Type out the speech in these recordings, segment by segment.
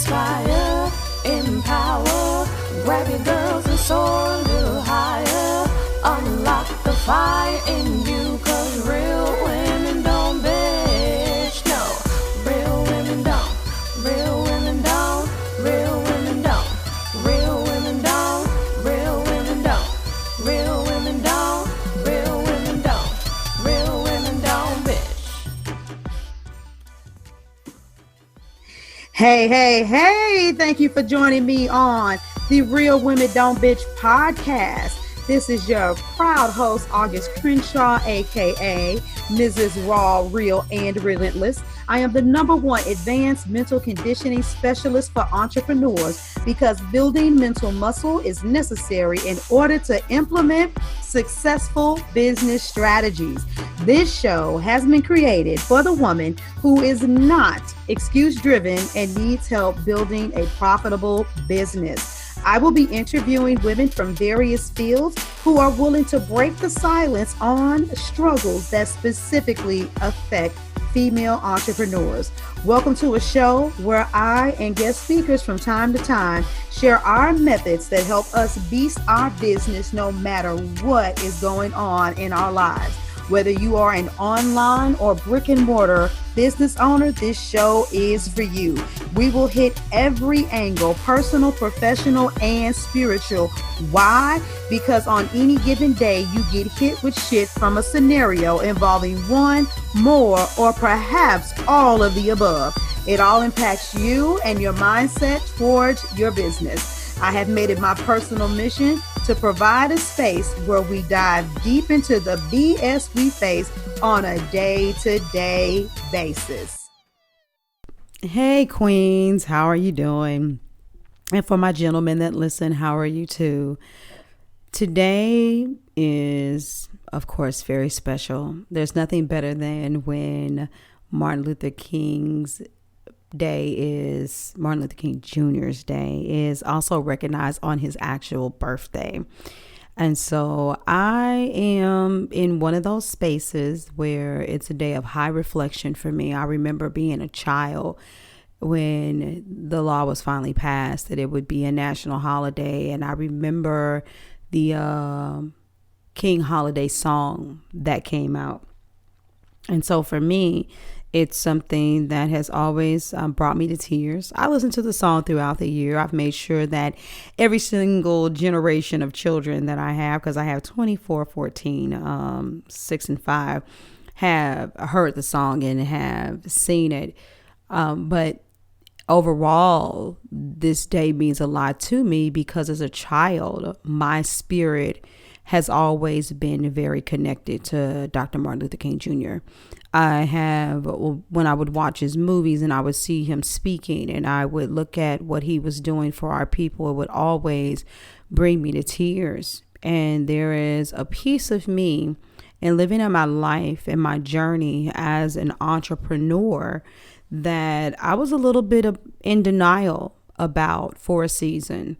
inspire, empower. Grab your girls and soar a little higher. Unlock the fire in you, 'cause real women don't bitch. No, real women don't. Real women don't. Real women don't. Real women don't. Real women don't. Real women don't. Real women don't. Real women don't bitch. Hey, thank you for joining me on the Real Women Don't Bitch podcast. This is your proud host, August Crenshaw, aka Mrs. Raw, Real, and Relentless. I am the #1 advanced mental conditioning specialist for entrepreneurs because building mental muscle is necessary in order to implement successful business strategies. This show has been created for the woman who is not excuse-driven and needs help building a profitable business. I will be interviewing women from various fields who are willing to break the silence on struggles that specifically affect female entrepreneurs. Welcome to a show where I and guest speakers from time to time share our methods that help us beast our business no matter what is going on in our lives. Whether you are an online or brick and mortar business owner, this show is for you. We will hit every angle, personal, professional, and spiritual. Why? Because on any given day, you get hit with shit from a scenario involving one, more, or perhaps all of the above. It all impacts you and your mindset towards your business. I have made it my personal mission to provide a space where we dive deep into the BS we face on a day-to-day basis. Hey, queens, how are you doing? And for my gentlemen that listen, how are you too? Today is, of course, very special. There's nothing better than when Martin Luther King Jr.'s day is also recognized on his actual birthday. And so I am in one of those spaces where it's a day of high reflection for me. I remember being a child when the law was finally passed that it would be a national holiday. And I remember the King Holiday song that came out. And so for me, it's something that has always brought me to tears. I listen to the song throughout the year. I've made sure that every single generation of children that I have, because I have 24, 14, 6, and 5, have heard the song and have seen it. But overall, this day means a lot to me because as a child, my spirit has always been very connected to Dr. Martin Luther King Jr. When I would watch his movies and I would see him speaking and I would look at what he was doing for our people, it would always bring me to tears. And there is a piece of me in living in my life and my journey as an entrepreneur that I was a little bit in denial about for a season.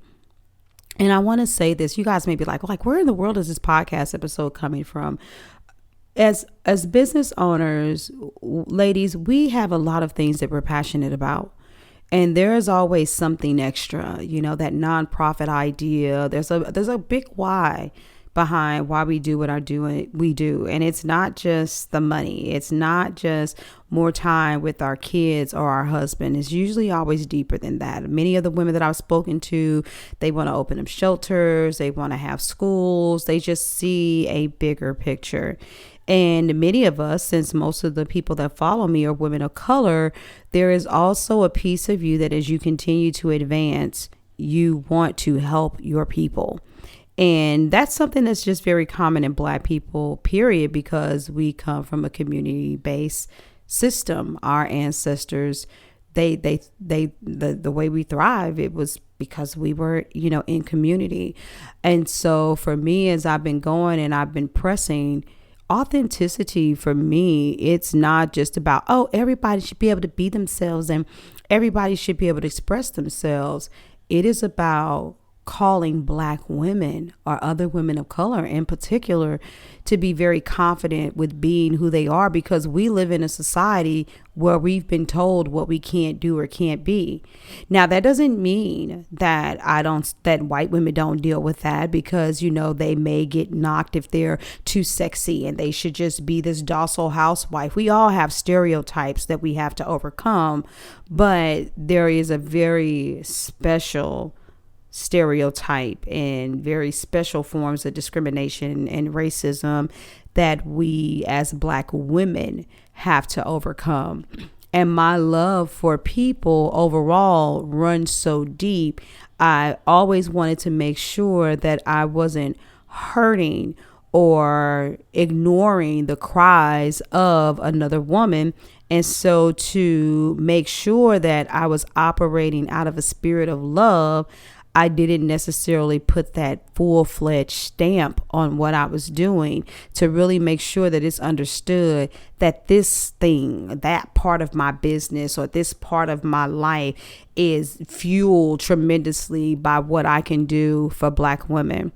And I want to say this, you guys may be like, where in the world is this podcast episode coming from? As business owners, ladies, we have a lot of things that we're passionate about. And there is always something extra, that nonprofit idea. There's a big why behind why we do what we do. And it's not just the money. It's not just more time with our kids or our husband. It's usually always deeper than that. Many of the women that I've spoken to, they want to open up shelters. They want to have schools. They just see a bigger picture. And many of us, since most of the people that follow me are women of color, there is also a piece of you that as you continue to advance, you want to help your people. And that's something that's just very common in Black people, period, because we come from a community-based system. Our ancestors, the way we thrive, it was because we were, in community. And so for me, as I've been going and I've been pressing, authenticity for me, it's not just about, everybody should be able to be themselves and everybody should be able to express themselves. It is about calling Black women or other women of color in particular to be very confident with being who they are, because we live in a society where we've been told what we can't do or can't be. Now, that doesn't mean that that white women don't deal with that, because, you know, they may get knocked if they're too sexy and they should just be this docile housewife. We all have stereotypes that we have to overcome, but there is a very special stereotype and very special forms of discrimination and racism that we as Black women have to overcome. And my love for people overall runs so deep. I always wanted to make sure that I wasn't hurting or ignoring the cries of another woman. And so to make sure that I was operating out of a spirit of love, I didn't necessarily put that full-fledged stamp on what I was doing, to really make sure that it's understood that this thing, that part of my business or this part of my life is fueled tremendously by what I can do for Black women.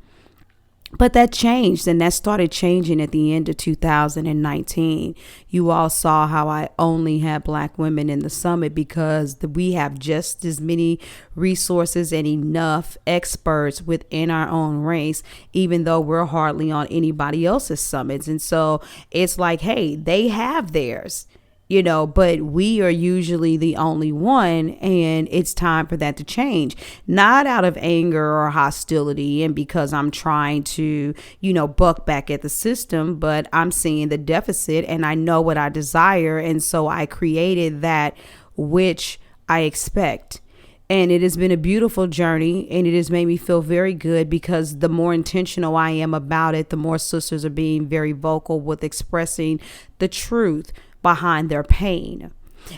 But that changed, and that started changing at the end of 2019. You all saw how I only had Black women in the summit because we have just as many resources and enough experts within our own race, even though we're hardly on anybody else's summits. And so it's like, hey, they have theirs, you know, but we are usually the only one, and it's time for that to change. Not out of anger or hostility and because I'm trying to, you know, buck back at the system, but I'm seeing the deficit and I know what I desire. And so I created that which I expect. And it has been a beautiful journey, and it has made me feel very good, because the more intentional I am about it, the more sisters are being very vocal with expressing the truth behind their pain.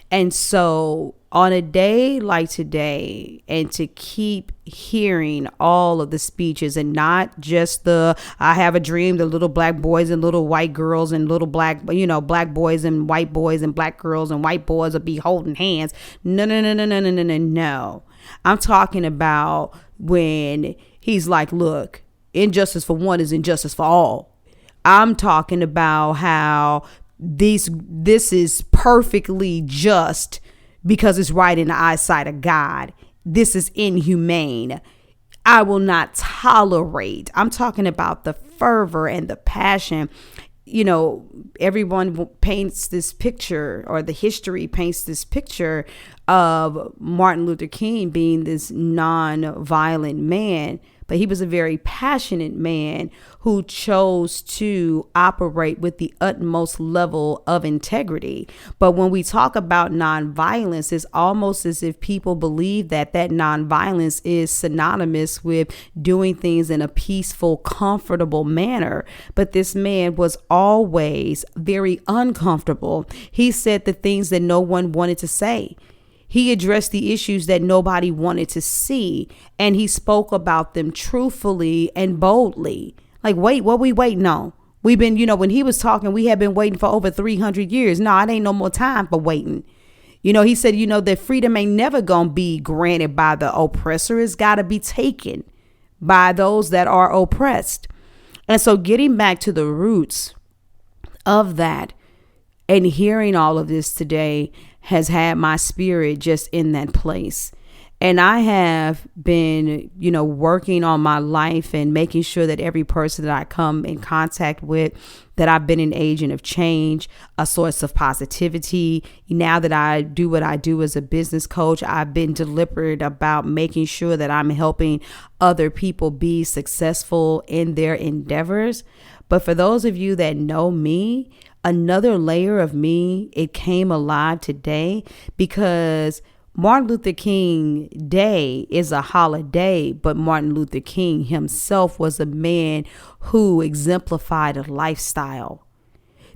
And so on a day like today, and to keep hearing all of the speeches, and not just the I have a dream, the little Black boys and little white girls and little Black, you know, Black boys and white boys and Black girls and white boys will be holding hands. No. I'm talking about when he's like, look, injustice for one is injustice for all. I'm talking about how this is perfectly just because it's right in the eyesight of God. This is inhumane. I will not tolerate. I'm talking about the fervor and the passion. You know, everyone paints this picture, or the history paints this picture of Martin Luther King being this non-violent man, but he was a very passionate man who chose to operate with the utmost level of integrity. But when we talk about nonviolence, it's almost as if people believe that nonviolence is synonymous with doing things in a peaceful, comfortable manner. But this man was always very uncomfortable. He said the things that no one wanted to say. He addressed the issues that nobody wanted to see, and he spoke about them truthfully and boldly. Like, wait, what we waiting on? We've been, you know, when he was talking, we had been waiting for over 300 years. No, it ain't no more time for waiting. You know, he said, you know, that freedom ain't never gonna be granted by the oppressor. It's got to be taken by those that are oppressed. And so getting back to the roots of that and hearing all of this today has had my spirit just in that place. And I have been, you know, working on my life and making sure that every person that I come in contact with, that I've been an agent of change, a source of positivity. Now that I do what I do as a business coach, I've been deliberate about making sure that I'm helping other people be successful in their endeavors. But for those of you that know me, another layer of me, it came alive today, because Martin Luther King Day is a holiday, but Martin Luther King himself was a man who exemplified a lifestyle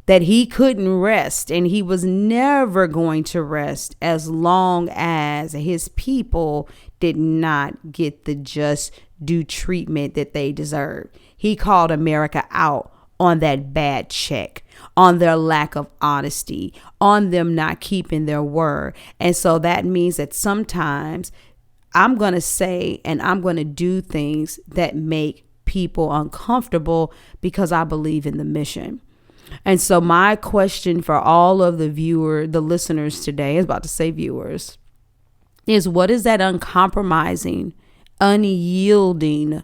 that he couldn't rest, and he was never going to rest as long as his people did not get the just due treatment that they deserved. He called America out on that bad check, on their lack of honesty, on them not keeping their word. And so that means that sometimes I'm going to say and I'm going to do things that make people uncomfortable because I believe in the mission. And so my question for all of the listeners today, is about to say viewers, is what is that uncompromising, unyielding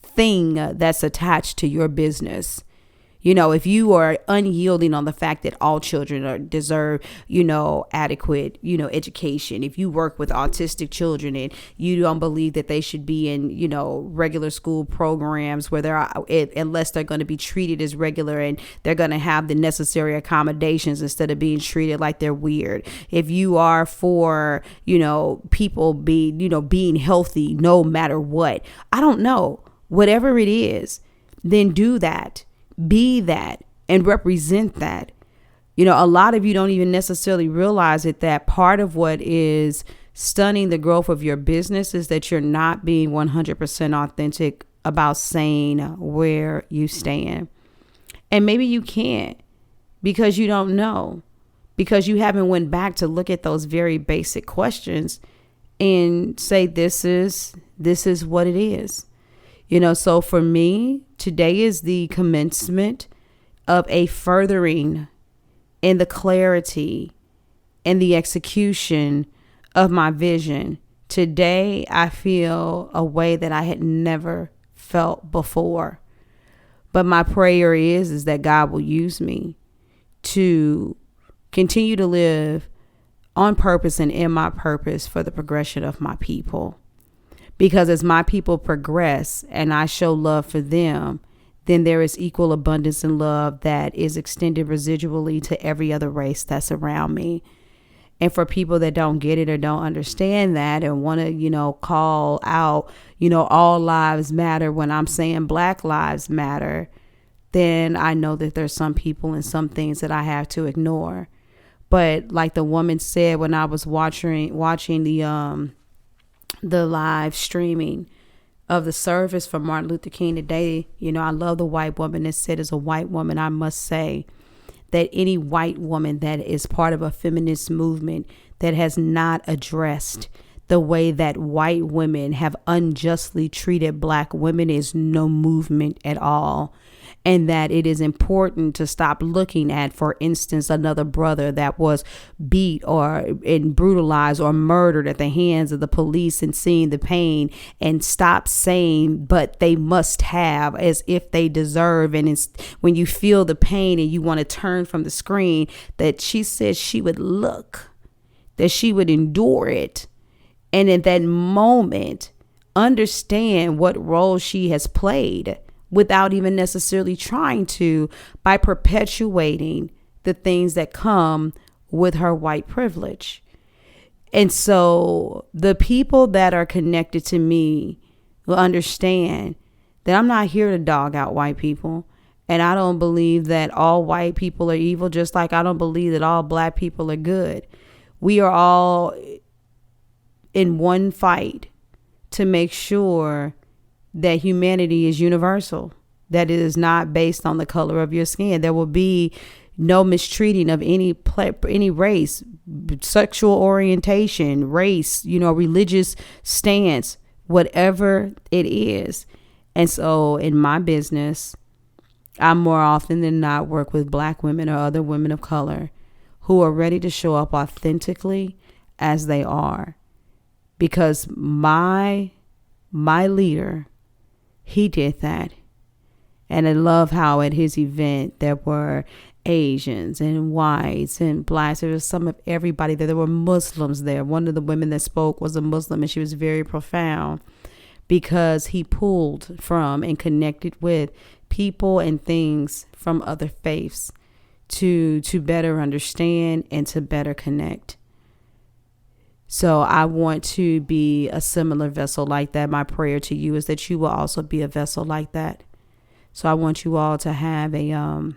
thing that's attached to your business? You know, if you are unyielding on the fact that all children deserve, adequate, education, if you work with autistic children and you don't believe that they should be in, regular school programs where unless they're going to be treated as regular and they're going to have the necessary accommodations instead of being treated like they're weird. If you are for, people being healthy no matter what, I don't know, whatever it is, then do that. Be that and represent that. A lot of you don't even necessarily realize it, that part of what is stunning the growth of your business is that you're not being 100% authentic about saying where you stand. And maybe you can't because you don't know, because you haven't went back to look at those very basic questions and say, this is what it is. So for me, today is the commencement of a furthering in the clarity and the execution of my vision. Today, I feel a way that I had never felt before. But my prayer is that God will use me to continue to live on purpose and in my purpose for the progression of my people. Because as my people progress and I show love for them, then there is equal abundance and love that is extended residually to every other race that's around me. And for people that don't get it or don't understand that and want to, call out, all lives matter when I'm saying Black lives matter, then I know that there's some people and some things that I have to ignore. But like the woman said when I was watching the live streaming of the service for Martin Luther King today, I love the white woman that said, as a white woman, I must say that any white woman that is part of a feminist movement that has not addressed the way that white women have unjustly treated Black women is no movement at all. And that it is important to stop looking at, for instance, another brother that was beat and brutalized or murdered at the hands of the police and seeing the pain and stop saying, but they must have, as if they deserve. And it's when you feel the pain and you want to turn from the screen, that she said she would look, that she would endure it. And in that moment, understand what role she has played without even necessarily trying to, by perpetuating the things that come with her white privilege. And so the people that are connected to me will understand that I'm not here to dog out white people. And I don't believe that all white people are evil, just like I don't believe that all Black people are good. We are all in one fight to make sure that humanity is universal, that it is not based on the color of your skin. There will be no mistreating of any race, sexual orientation, race, religious stance, whatever it is. And so in my business, I more often than not work with Black women or other women of color who are ready to show up authentically as they are. Because my leader, he did that. And I love how at his event there were Asians and whites and Blacks. There was some of everybody there. There were Muslims there. One of the women that spoke was a Muslim, and she was very profound because he pulled from and connected with people and things from other faiths to better understand and to better connect. So I want to be a similar vessel like that. My prayer to you is that you will also be a vessel like that. So I want you all to have a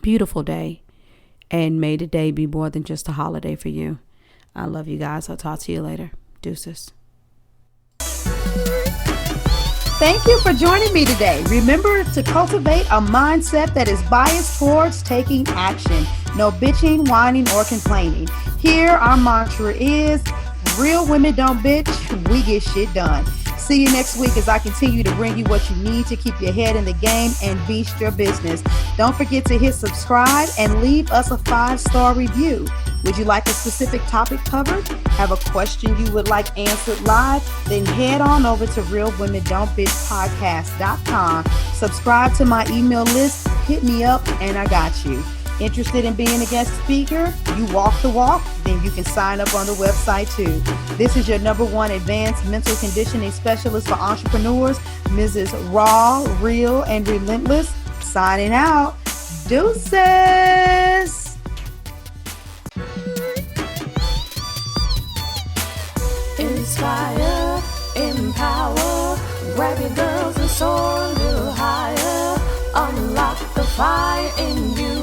beautiful day, and may today be more than just a holiday for you. I love you guys. I'll talk to you later. Deuces. Thank you for joining me today. Remember to cultivate a mindset that is biased towards taking action. No bitching, whining, or complaining. Here, our mantra is Real Women Don't Bitch, we get shit done. See you next week as I continue to bring you what you need to keep your head in the game and beast your business. Don't forget to hit subscribe and leave us a 5-star review. Would you like a specific topic covered? Have a question you would like answered live? Then head on over to realwomendon'tbitchpodcast.com. Subscribe to my email list, hit me up, and I got you. Interested in being a guest speaker? You walk the walk? Then you can sign up on the website too. This is your #1 advanced mental conditioning specialist for entrepreneurs, Mrs. Raw, Real, and Relentless. Signing out. Deuces. Inspire, empower, grab your girls and soar a little higher. Unlock the fire in you.